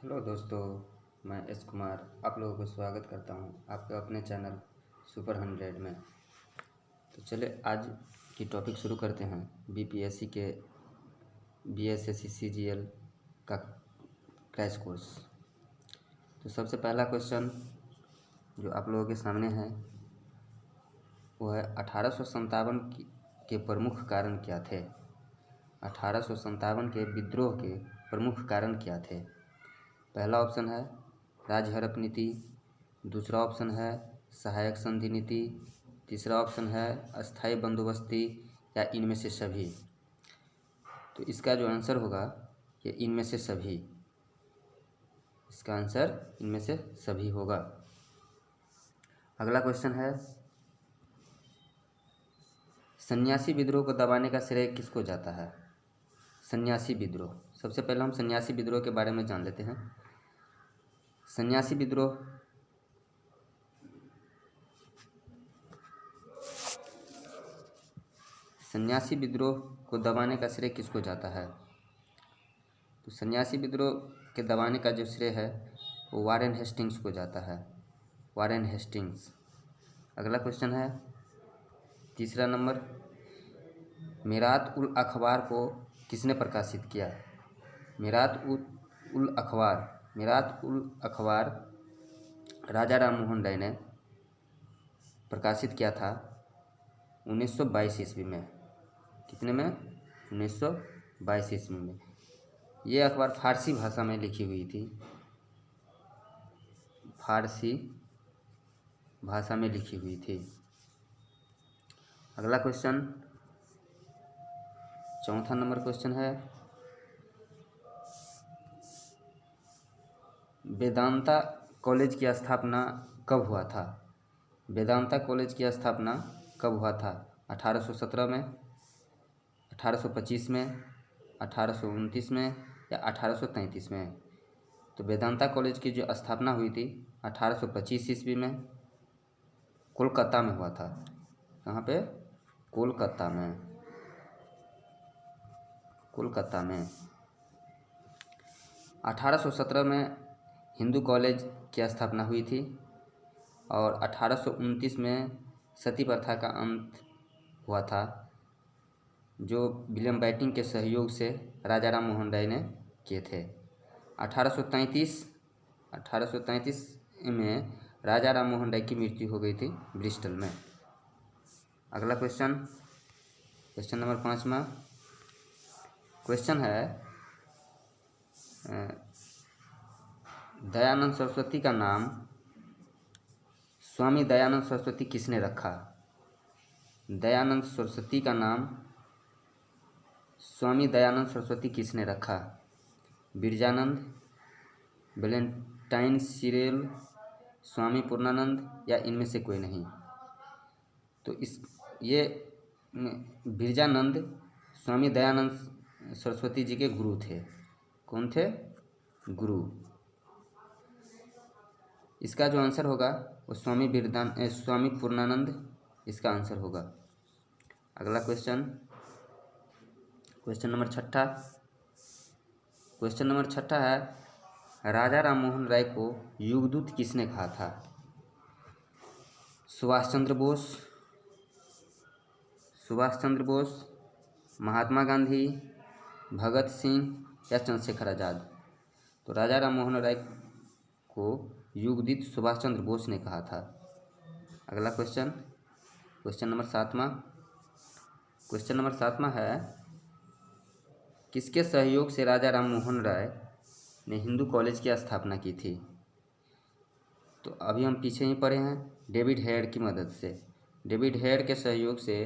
Hello दोस्तों, मैं S Kumar आप लोगों को स्वागत करता हूं आपके अपने चैनल सुपर 100 में। तो चलिए आज की टॉपिक शुरू करते हैं। बीपीएससी के बीएसएससी सीजीएल का क्रैश कोर्स। तो सबसे पहला क्वेश्चन जो आप लोगों के सामने है वो है 1857 के प्रमुख कारण क्या थे। 1857 के विद्रोह के प्रमुख कारण क्या थे। पहला ऑप्शन है राजहरप नीति, दूसरा ऑप्शन है सहायक संधि नीति, तीसरा ऑप्शन है अस्थायी बंदोबस्ती या इनमें से सभी। तो इसका जो आंसर होगा ये इनमें से सभी। इसका आंसर इनमें से सभी होगा। अगला क्वेश्चन है सन्यासी विद्रोह को दबाने का श्रेय किसको जाता है। सन्यासी विद्रोह, सबसे पहले हम सन्यासी विद्रोह के बारे में जान लेते हैं। सन्यासी विद्रोह को दबाने का श्रेय किसको जाता है। तो सन्यासी विद्रोह के दबाने का जो श्रेय है वो वारेन हेस्टिंग्स को जाता है। Warren Hastings. अगला क्वेश्चन है तीसरा नंबर, मीरात उल अखबार को किसने प्रकाशित किया। मीरात उल अखबार राजा राम मोहन राय ने प्रकाशित किया था 1922 ईस्वी में। कितने में? 1922 ईस्वी में। ये अखबार फारसी भाषा में लिखी हुई थी। फारसी भाषा में लिखी हुई थी। अगला क्वेश्चन, चौथा नंबर क्वेश्चन है वेदांता कॉलेज की स्थापना कब हुआ था। वेदांता कॉलेज की स्थापना कब हुआ था। 1817 में, 1825 में, 1829 में या 1833 में। तो वेदांता कॉलेज की जो स्थापना हुई थी 1825 ईस्वी में, कोलकाता में हुआ था। कहाँ पे? कोलकाता में। कोलकाता में। 1817 में हिंदू कॉलेज की स्थापना हुई थी और 1829 में सती प्रथा का अंत हुआ था, जो विलियम बेंटिक के सहयोग से राजा राम मोहन राय ने किए थे। 1833 में राजा राम मोहन राय की मृत्यु हो गई थी ब्रिस्टल में। अगला क्वेश्चन नंबर 5वां क्वेश्चन है दयानंद सरस्वती का नाम स्वामी दयानंद सरस्वती किसने रखा। दयानंद सरस्वती का नाम स्वामी दयानंद सरस्वती किसने रखा। बिरजानंद, वैलेंटाइन सिरेल, स्वामी पूर्णानंद या इनमें से कोई नहीं। तो ये बिरजानंद स्वामी दयानंद सरस्वती जी के गुरु थे। कौन थे? गुरु। इसका जो आंसर होगा वो स्वामी पूर्णानंद इसका आंसर होगा। अगला क्वेश्चन नंबर 6। क्वेश्चन नंबर 6 है राजा राम मोहन राय को युगदूत किसने कहा था। सुभाष चंद्र बोस, महात्मा गांधी, भगत सिंह या चंद्रशेखर आज़ाद। तो राजा राम मोहन राय को युगदूत सुभाष चंद्र बोस ने कहा था। अगला क्वेश्चन नंबर 7वां। क्वेश्चन नंबर 7वां है किसके सहयोग से राजा राम मोहन राय ने हिंदू कॉलेज की स्थापना की थी। तो अभी हम पीछे ही पढ़े हैं, डेविड हेयर की मदद से। डेविड हेयर के सहयोग से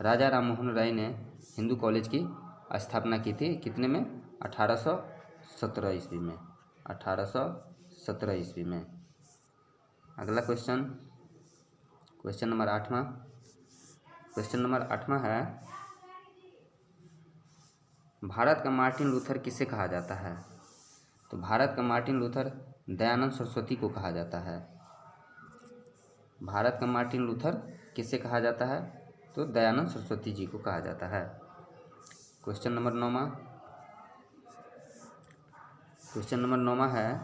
राजा राम मोहन राय ने हिंदू कॉलेज की स्थापना की थी। कितने में? 1817 ईस्वी में। 1817 ईस्वी में। अगला क्वेश्चन नंबर 8वां। क्वेश्चन नंबर 8वां है भारत का मार्टिन लूथर किसे कहा जाता है। तो भारत का मार्टिन लूथर दयानंद सरस्वती को कहा जाता है। भारत का मार्टिन लूथर किसे कहा जाता है। तो दयानंद सरस्वती जी को कहा जाता है। क्वेश्चन नंबर 9वां। क्वेश्चन नंबर 9 है,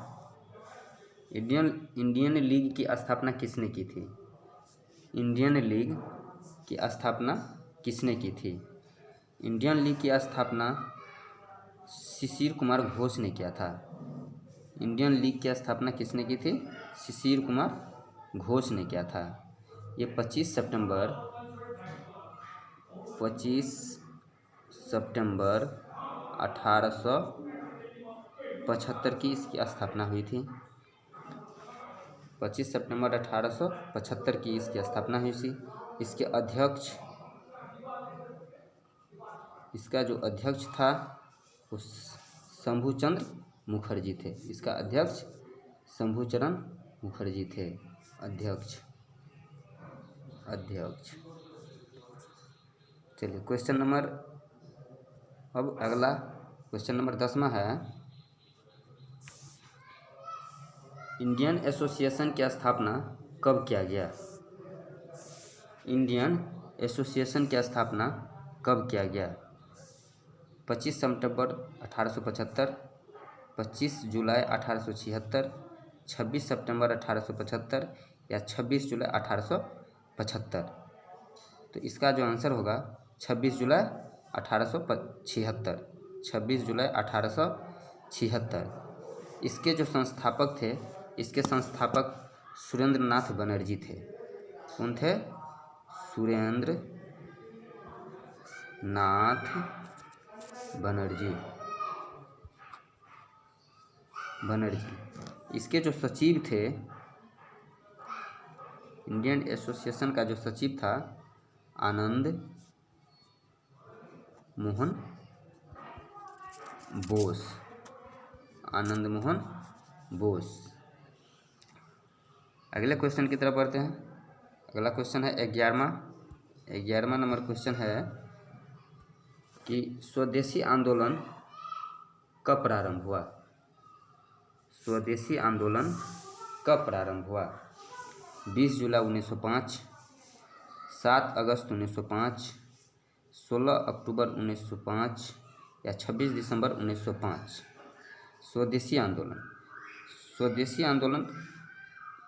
इंडियन लीग की स्थापना किसने की थी? इंडियन लीग की स्थापना किसने की थी? इंडियन लीग की स्थापना शिशिर कुमार घोष ने किया था। इंडियन लीग की स्थापना किसने की थी? शिशिर कुमार घोष ने किया था। ये 25 सितंबर 1875 की इसकी स्थापना हुई थी। 25 सितंबर 1875 की इसकी स्थापना हुई थी। इसके अध्यक्ष, इसका जो अध्यक्ष था वो शंभुचंद्र मुखर्जी थे। इसका अध्यक्ष शंभुचरण मुखर्जी थे। अध्यक्ष। चलिए क्वेश्चन नंबर, अब अगला क्वेश्चन नंबर 10 है, इंडियन एसोसिएशन की स्थापना कब किया गया? इंडियन एसोसिएशन की स्थापना कब किया गया? 25 सितंबर 1875, 25 जुलाई 1876, 26 सितंबर 1875 या 26 जुलाई 1875। तो इसका जो आंसर होगा 26 जुलाई 1876। 26 जुलाई 1876। इसके जो संस्थापक थे, इसके संस्थापक सुरेंद्र नाथ बनर्जी थे। कौन थे? सुरेंद्र नाथ बनर्जी। इसके जो सचिव थे, इंडियन एसोसिएशन का जो सचिव था आनंद मोहन बोस। अगले क्वेश्चन की तरफ बढ़ते हैं। अगला क्वेश्चन है 11वां नंबर क्वेश्चन है कि स्वदेशी आंदोलन कब प्रारंभ हुआ? स्वदेशी आंदोलन कब प्रारंभ हुआ? 20 जुलाई 1905, 7 अगस्त 1905, 16 अक्टूबर 1905 या 26 दिसंबर 1905। स्वदेशी आंदोलन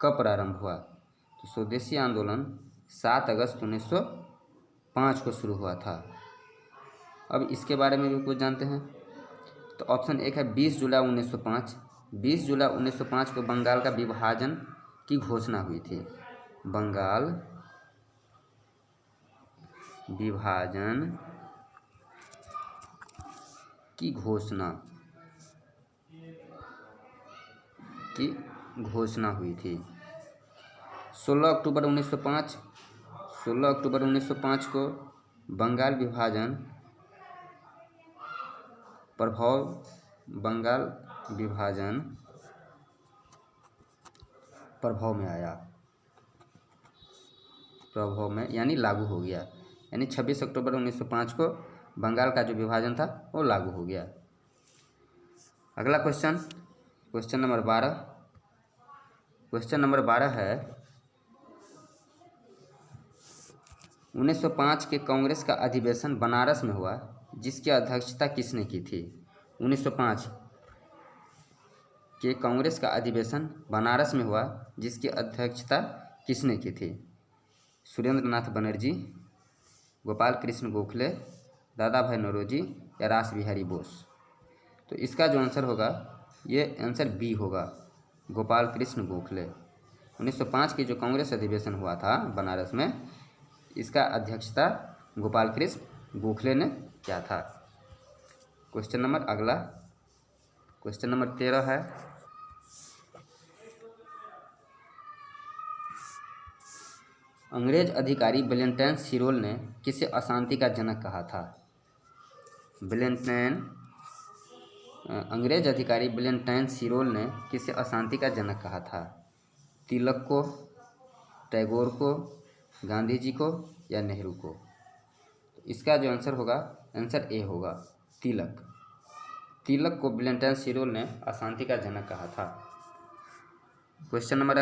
कब प्रारंभ हुआ? तो स्वदेशी आंदोलन 7 अगस्त 1905 को शुरू हुआ था। अब इसके बारे में भी कुछ जानते हैं। तो ऑप्शन 1 है 20 जुलाई 1905। 20 जुलाई 1905 को बंगाल का विभाजन की घोषणा हुई थी। बंगाल विभाजन की घोषणा हुई थी। 16 अक्टूबर 1905 को बंगाल विभाजन प्रभाव में आया, यानी लागू हो गया। यानी 26 अक्टूबर 1905 को बंगाल का जो विभाजन था वो लागू हो गया। अगला क्वेश्चन नंबर 12। क्वेश्चन नंबर 12 है, 1905 के कांग्रेस का अधिवेशन बनारस में हुआ, जिसकी अध्यक्षता किसने की थी? 1905 के कांग्रेस का अधिवेशन बनारस में हुआ, जिसकी अध्यक्षता किसने की थी? सुरेंद्र नाथ बनर्जी, गोपाल कृष्ण गोखले, दादा भाई नौरोजी या रास बिहारी बोस। तो इसका जो आंसर होगा, ये आंसर बी होगा, गोपाल कृष्ण गोखले। 1905 की जो कांग्रेस अधिवेशन हुआ था बनारस में, इसका अध्यक्षता गोपाल कृष्ण गोखले ने किया था। क्वेश्चन नंबर 13 है, अंग्रेज अधिकारी वेलेंटाइन सिरोल ने किसे अशांति का जनक कहा था? अंग्रेज अधिकारी वेलेंटाइन सिरोल ने किसे अशांति का जनक कहा था? तिलक को, टैगोर को, गांधी जी को या नेहरू को? इसका जो आंसर होगा, आंसर ए होगा, तिलक को वेलेंटाइन सिरोल ने अशांति का जनक कहा था। Question number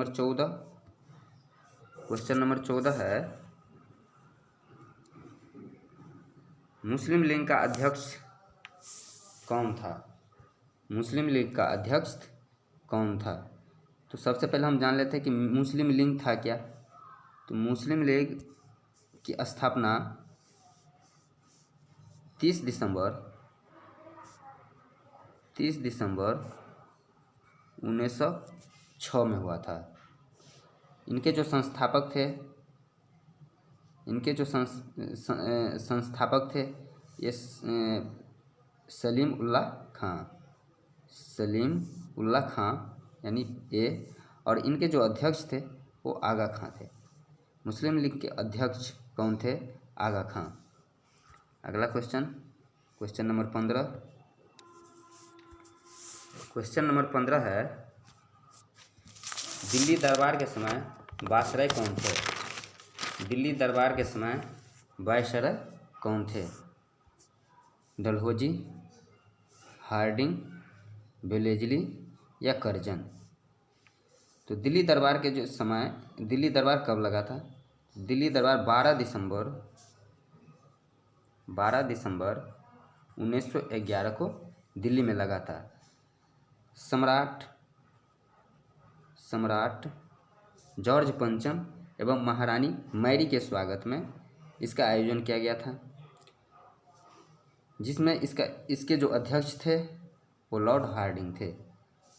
14। क्वेश्चन नंबर 14 है, मुस्लिम लीग का अध्यक्ष कौन था? मुस्लिम लीग का अध्यक्ष कौन था? तो सबसे पहले हम जान लेते हैं कि मुस्लिम लीग था क्या। तो मुस्लिम लीग की स्थापना 30 दिसंबर 1906 में हुआ था। इनके जो संस्थापक थे ये सलीम उल्लाह खां यानी ए, और इनके जो अध्यक्ष थे वो आगा खां थे। मुस्लिम लीग के अध्यक्ष कौन थे? आगा खां। अगला क्वेश्चन नंबर 15। क्वेश्चन नंबर 15 है, दिल्ली दरबार के समय वायसराय कौन थे? दिल्ली दरबार के समय वायसराय कौन थे? डलहौजी, हार्डिंग, वेलेजली या करजन? तो दिल्ली दरबार कब लगा था? दिल्ली दरबार 12 दिसंबर 1911 को दिल्ली में लगा था। सम्राट जॉर्ज पंचम एवं महारानी मैरी के स्वागत में इसका आयोजन किया गया था, जिसमें इसके जो अध्यक्ष थे वो लॉर्ड हार्डिंग थे।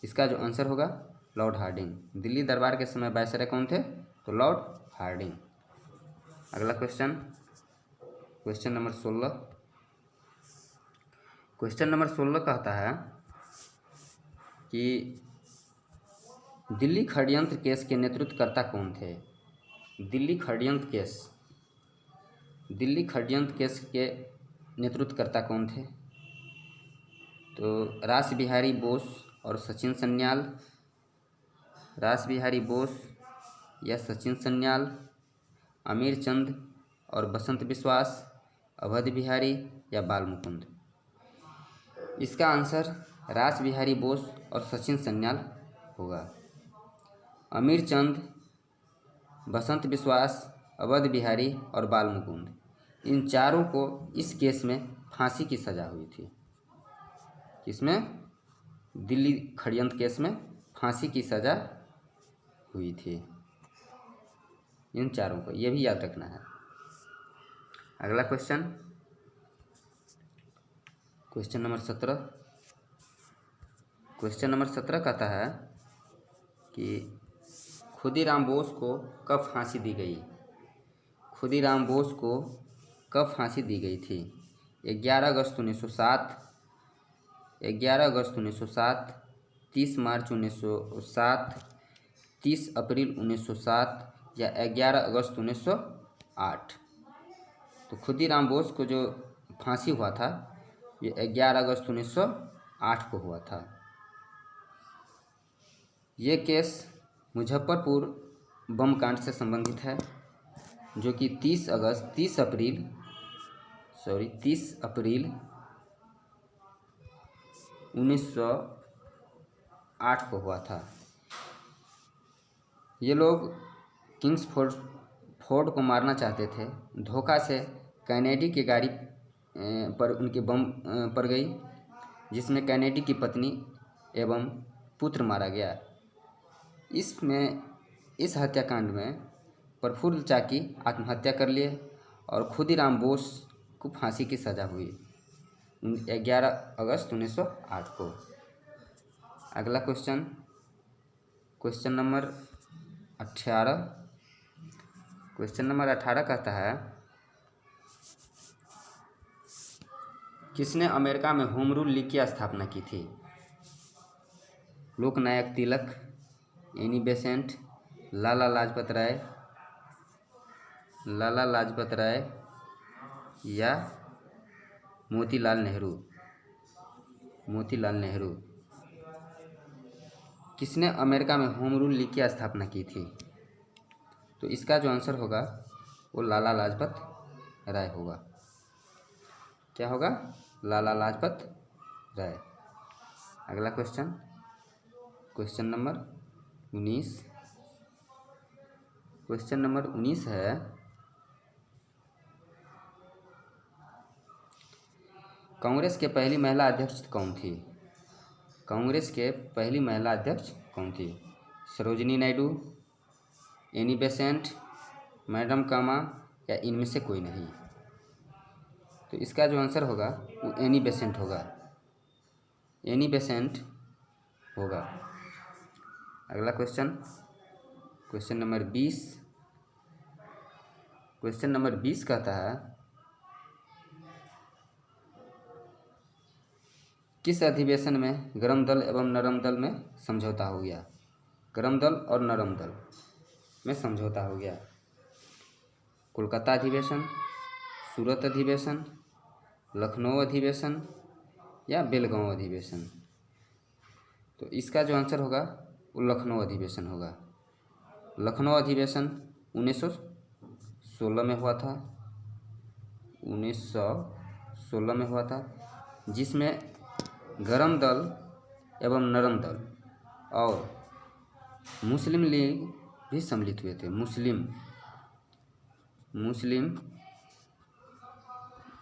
इसका जो आंसर होगा लॉर्ड हार्डिंग। दिल्ली दरबार के समय वायसराय कौन थे? तो लॉर्ड हार्डिंग। अगला क्वेश्चन नंबर 16। क्वेश्चन नंबर 16 कहता है कि दिल्ली षड्यंत्र केस के नेतृत्वकर्ता कौन थे? दिल्ली षड्यंत्र केस के नेतृत्वकर्ता कौन थे? तो रास बिहारी बोस और सचिन सन्याल, रास बिहारी बोस या सचिन सन्याल, अमीर चंद और बसंत बिश्वास, अवध बिहारी या बाल मुकुंद? इसका आंसर रास बिहारी बोस और सचिन सन्याल होगा। अमीर चंद, बसंत बिश्वास, अवध बिहारी और बाल मुकुंद, इन चारों को इस केस में फांसी की सज़ा हुई थी। किसमें? दिल्ली षड्यंत्र केस में फांसी की सज़ा हुई थी इन चारों को, ये भी याद रखना है। अगला क्वेश्चन नंबर 17। क्वेश्चन नंबर 17 कहता है कि खुदीराम बोस को कब फांसी दी गई? खुदीराम बोस को कब फांसी दी गई थी? 11 अगस्त 1907, 30 मार्च 1907, 30 अप्रैल 1907 या 11 अगस्त 1908? तो खुदीराम बोस को जो फांसी हुआ था ये 11 अगस्त 1908 को हुआ था। ये केस मुजफ्फरपुर बम कांड से संबंधित है, जो कि 30 अप्रैल 1908 को हुआ था। ये लोग किंग्स फोर्ड को मारना चाहते थे। धोखा से कैनेडी की गाड़ी पर उनके बम पड़ गई, जिसमें कैनेडी की पत्नी एवं पुत्र मारा गया। इस हत्याकांड में प्रफुल्ल चाकी आत्महत्या कर लिए और खुदीराम बोस को फांसी की सज़ा हुई 11 अगस्त 1908 को। अगला क्वेश्चन नंबर 18। क्वेश्चन नंबर 18 कहता है, किसने अमेरिका में होम रूल लीग की स्थापना की थी? लोकनायक तिलक, एनी बेसेंट, लाला लाजपत राय या मोतीलाल नेहरू? किसने अमेरिका में होम रूल लीग की स्थापना की थी? तो इसका जो आंसर होगा वो लाला लाजपत राय होगा। क्या होगा? लाला लाजपत राय। अगला क्वेश्चन नंबर 19। क्वेश्चन नंबर 19 है, कांग्रेस के पहली महिला अध्यक्ष कौन थी? कांग्रेस के पहली महिला अध्यक्ष कौन थी? Sarojini Naidu, Annie Besant, madam Cama या इनमें से कोई नहीं? तो इसका जो आंसर होगा वो एनी बेसेंट होगा। एनी बेसेंट होगा। अगला question, question number 20। Question number 20 कहता है किस अधिवेशन में गरम दल एवं नरम दल में समझौता हो गया? गरम दल और नरम दल में समझौता हो गया। कोलकाता अधिवेशन, सूरत अधिवेशन, लखनऊ अधिवेशन या बेलगांव अधिवेशन? तो इसका जो आंसर होगा वो लखनऊ अधिवेशन होगा। लखनऊ अधिवेशन 1916 में हुआ था। 1916 में हुआ था, जिसमें गरम दल एवं नरम दल और मुस्लिम लीग भी सम्मिलित हुए थे। मुस्लिम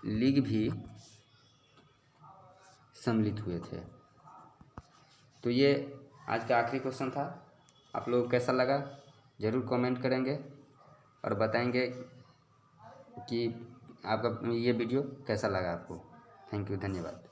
लीग भी सम्मिलित हुए थे। तो ये आज का आखिरी क्वेश्चन था। आप लोगों को कैसा लगा ज़रूर कमेंट करेंगे और बताएंगे कि आपका ये वीडियो कैसा लगा आपको। थैंक यू, धन्यवाद।